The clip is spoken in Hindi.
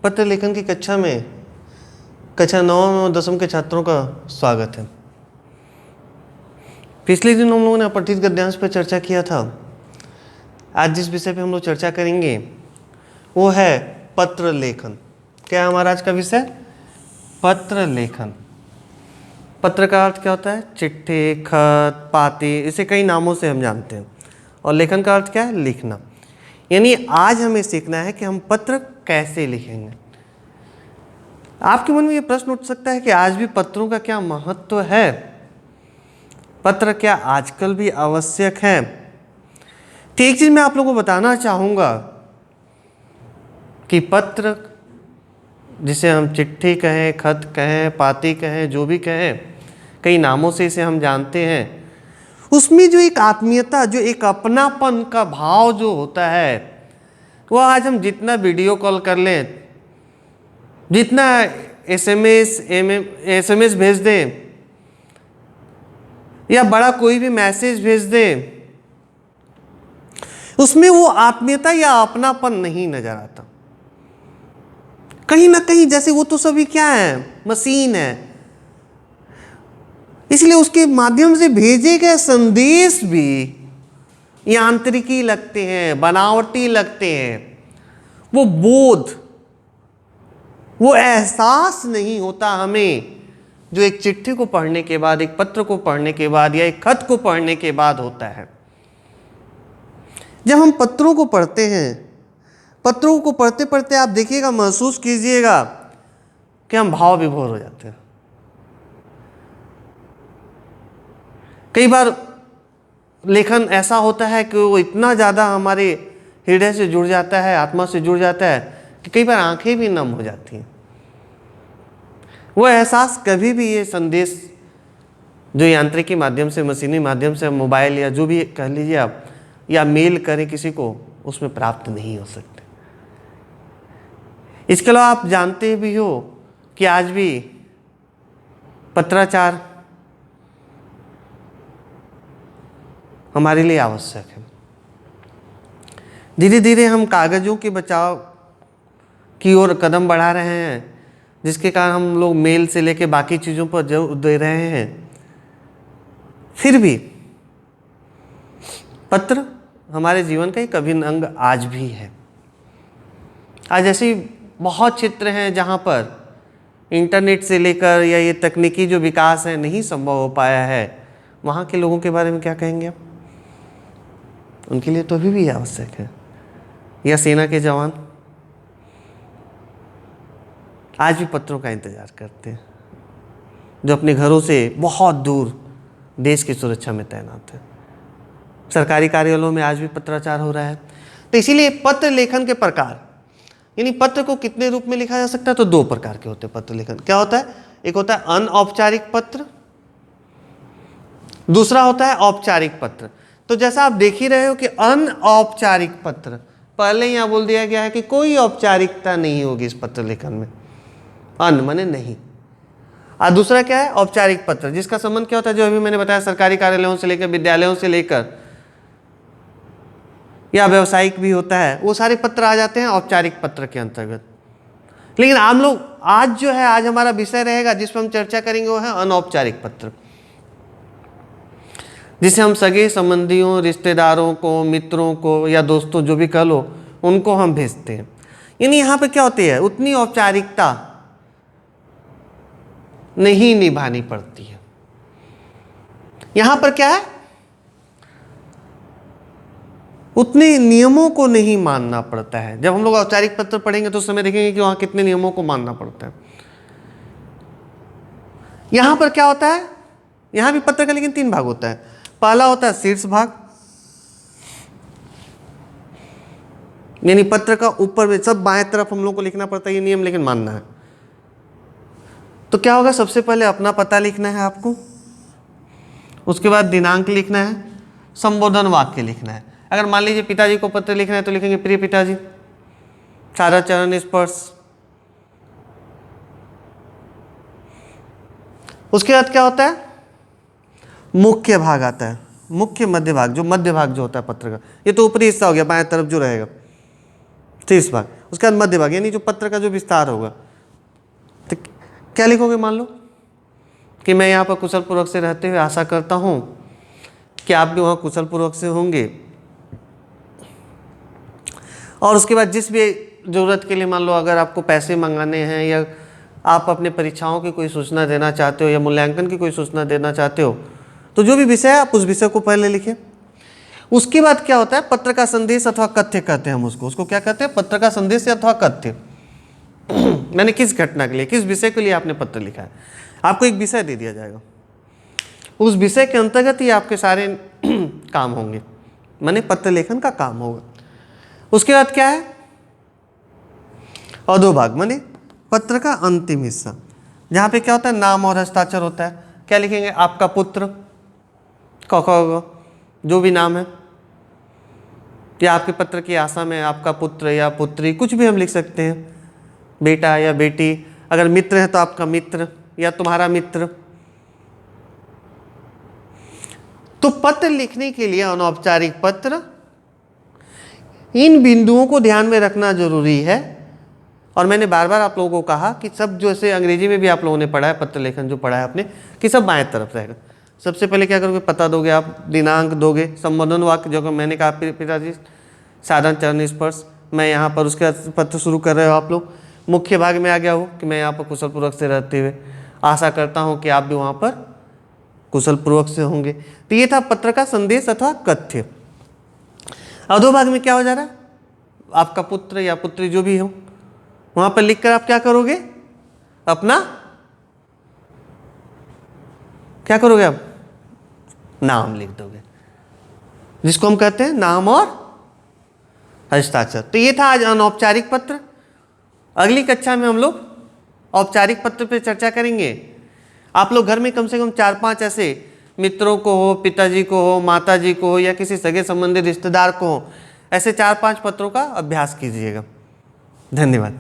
पत्र लेखन की कक्षा में कक्षा 9 और 10वीं के छात्रों का स्वागत है। पिछले दिन हम लोगों ने अपठित गद्यांश पर चर्चा किया था। आज जिस विषय पे हम लोग चर्चा करेंगे वो है पत्र लेखन। क्या है हमारा आज का विषय? पत्र लेखन। पत्र का अर्थ क्या होता है? चिट्ठी, खत, पाती, इसे कई नामों से हम जानते हैं। और लेखन का अर्थ क्या है? लिखना। यानी आज हमें सीखना है कि हम पत्र कैसे लिखेंगे। आपके मन में ये प्रश्न उठ सकता है कि आज भी पत्रों का क्या महत्व है? पत्र क्या आजकल भी आवश्यक है? तो एक चीज मैं आप लोगों को बताना चाहूंगा कि पत्र, जिसे हम चिट्ठी कहें, खत कहें, पाती कहें, जो भी कहें, कई नामों से इसे हम जानते हैं, उसमें जो एक आत्मीयता, जो एक अपनापन का भाव जो होता है, वो आज हम जितना वीडियो कॉल कर लें, जितना एसएमएस भेज दें या बड़ा कोई भी मैसेज भेज दें, उसमें वो आत्मीयता या अपनापन नहीं नजर आता। कहीं ना कहीं जैसे वो तो सभी क्या है? मशीन है। इसलिए उसके माध्यम से भेजे गए संदेश भी यांत्रिकी लगते हैं, बनावटी लगते हैं। वो बोध, वो एहसास नहीं होता हमें जो एक चिट्ठी को पढ़ने के बाद, एक पत्र को पढ़ने के बाद या एक खत को पढ़ने के बाद होता है। जब हम पत्रों को पढ़ते हैं, पत्रों को पढ़ते पढ़ते आप देखिएगा, महसूस कीजिएगा कि हम भाव विभोर हो जाते हैं। कई बार लेखन ऐसा होता है कि वो इतना ज़्यादा हमारे हृदय से जुड़ जाता है, आत्मा से जुड़ जाता है कि कई बार आंखें भी नम हो जाती हैं। वो एहसास कभी भी ये संदेश जो यांत्रिकी माध्यम से, मशीनी माध्यम से, मोबाइल या जो भी कह लीजिए आप, या मेल करें किसी को, उसमें प्राप्त नहीं हो सकते। इसके अलावा आप जानते भी हो कि आज भी पत्राचार हमारे लिए आवश्यक है। धीरे धीरे हम कागजों के बचाव की ओर कदम बढ़ा रहे हैं, जिसके कारण हम लोग मेल से लेके बाकी चीज़ों पर जोर दे रहे हैं। फिर भी पत्र हमारे जीवन का एक अभिन्न अंग आज भी है। आज ऐसी बहुत क्षेत्र हैं जहाँ पर इंटरनेट से लेकर या ये तकनीकी जो विकास है नहीं संभव हो पाया है। वहाँ के लोगों के बारे में क्या कहेंगे आप? उनके लिए तो अभी भी आवश्यक है। या सेना के जवान आज भी पत्रों का इंतजार करते हैं, जो अपने घरों से बहुत दूर देश की सुरक्षा में तैनात है। सरकारी कार्यालयों में आज भी पत्राचार हो रहा है। तो इसीलिए पत्र लेखन के प्रकार, यानी पत्र को कितने रूप में लिखा जा सकता है? तो 2 प्रकार के होते हैं पत्र लेखन। क्या होता है? एक होता है अनौपचारिक पत्र, दूसरा होता है औपचारिक पत्र। तो जैसा आप देख ही रहे हो कि अनौपचारिक पत्र, पहले यहाँ बोल दिया गया है कि कोई औपचारिकता नहीं होगी इस पत्र लेखन में। अन माने नहीं, और दूसरा क्या है? औपचारिक पत्र, जिसका संबंध क्या होता है? जो अभी मैंने बताया, सरकारी कार्यालयों से लेकर, विद्यालयों से लेकर, या व्यावसायिक भी होता है, वो सारे पत्र आ जाते हैं औपचारिक पत्र के अंतर्गत। लेकिन हम लोग आज जो है, आज हमारा विषय रहेगा जिस पर हम चर्चा करेंगे, वो है अनौपचारिक पत्र, जिसे हम सगे संबंधियों, रिश्तेदारों को, मित्रों को या दोस्तों, जो भी कह लो, उनको हम भेजते हैं। यानी यहाँ पे क्या होती है? उतनी औपचारिकता नहीं निभानी पड़ती है। यहाँ पर क्या है? उतने नियमों को नहीं मानना पड़ता है। जब हम लोग औपचारिक पत्र पढ़ेंगे तो उस समय देखेंगे कि वहाँ कितने नियमों को मानना पड़ता है। यहाँ पर क्या होता है? यहाँ भी पत्र का लेकिन 3 भाग होता है। पहला होता है शीर्ष भाग, यानी पत्र का ऊपर में सब बाएं तरफ हम लोग को लिखना पड़ता है, ये नियम लेकिन मानना है। तो क्या होगा? सबसे पहले अपना पता लिखना है आपको, उसके बाद दिनांक लिखना है, संबोधन वाक्य लिखना है। अगर मान लीजिए पिताजी को पत्र लिखना है तो लिखेंगे प्रिय पिताजी, सारा चरण स्पर्श। उसके बाद क्या होता है? मुख्य भाग आता है, मुख्य मध्य भाग, जो मध्य भाग जो होता है पत्र का, ये तो ऊपरी हिस्सा हो गया, बाएं तरफ जो रहेगा शीर्ष भाग। उसके बाद मध्य भाग यानी जो पत्र का जो विस्तार होगा। तो क्या लिखोगे? मान लो कि मैं यहाँ पर कुशल पूर्वक से रहते हुए आशा करता हूँ कि आप भी वहाँ कुशल पूर्वक से होंगे। और उसके बाद जिस भी ज़रूरत के लिए, मान लो अगर आपको पैसे मंगाने हैं या आप अपने परीक्षाओं की कोई सूचना देना चाहते हो या मूल्यांकन की कोई सूचना देना चाहते हो, तो जो भी विषय है आप उस विषय को पहले लिखें। उसके बाद क्या होता है, पत्र का संदेश अथवा कथ्य कहते हैं हम उसको क्या कहते हैं? पत्र का संदेश अथवा कथ्य। मैंने किस घटना के लिए, किस विषय के लिए आपने पत्र लिखा है, आपको एक विषय दे दिया जाएगा, उस विषय के अंतर्गत ही आपके सारे काम होंगे, माने पत्र लेखन का काम होगा। उसके बाद क्या है? अधोभाग माने पत्र का अंतिम हिस्सा, जहाँ पे क्या होता है? नाम और हस्ताक्षर होता है। क्या लिखेंगे? आपका पुत्र, जो भी नाम है, या आपके पत्र की आशा में आपका पुत्र या पुत्री, कुछ भी हम लिख सकते हैं, बेटा या बेटी। अगर मित्र है तो आपका मित्र या तुम्हारा मित्र। तो पत्र लिखने के लिए अनौपचारिक पत्र, इन बिंदुओं को ध्यान में रखना जरूरी है। और मैंने बार बार आप लोगों को कहा कि सब जो ऐसे अंग्रेजी में भी आप लोगों ने पढ़ा है, पत्र लेखन जो पढ़ा है आपने, कि सब बाएं तरफ रहेगा। सबसे पहले क्या करोगे? पता दोगे आप, दिनांक दोगे, संबोधन वाक्य जो मैंने कहा पिताजी, साधारण चरण स्पर्श, मैं यहाँ पर, उसके बाद पत्र शुरू कर रहे हो आप लोग। मुख्य भाग में आ गया हो कि मैं यहाँ पर कुशल पूर्वक से रहते हुए आशा करता हूँ कि आप भी वहाँ पर कुशल पूर्वक से होंगे। तो ये था पत्र का संदेश अथवा कथ्य। अधोभाग में क्या हो जा रहा है? आपका पुत्र या पुत्री जो भी हो, वहाँ पर लिखकर आप क्या करोगे? अपना क्या करोगे? आप नाम लिख दोगे, जिसको हम कहते हैं नाम और हस्ताक्षर। तो ये था आज अनौपचारिक पत्र। अगली कक्षा में हम लोग औपचारिक पत्र पे चर्चा करेंगे। आप लोग घर में कम से कम 4-5 ऐसे मित्रों को हो, पिताजी को हो, माताजी को हो, या किसी सगे संबंधी रिश्तेदार को हो, ऐसे 4-5 पत्रों का अभ्यास कीजिएगा। धन्यवाद।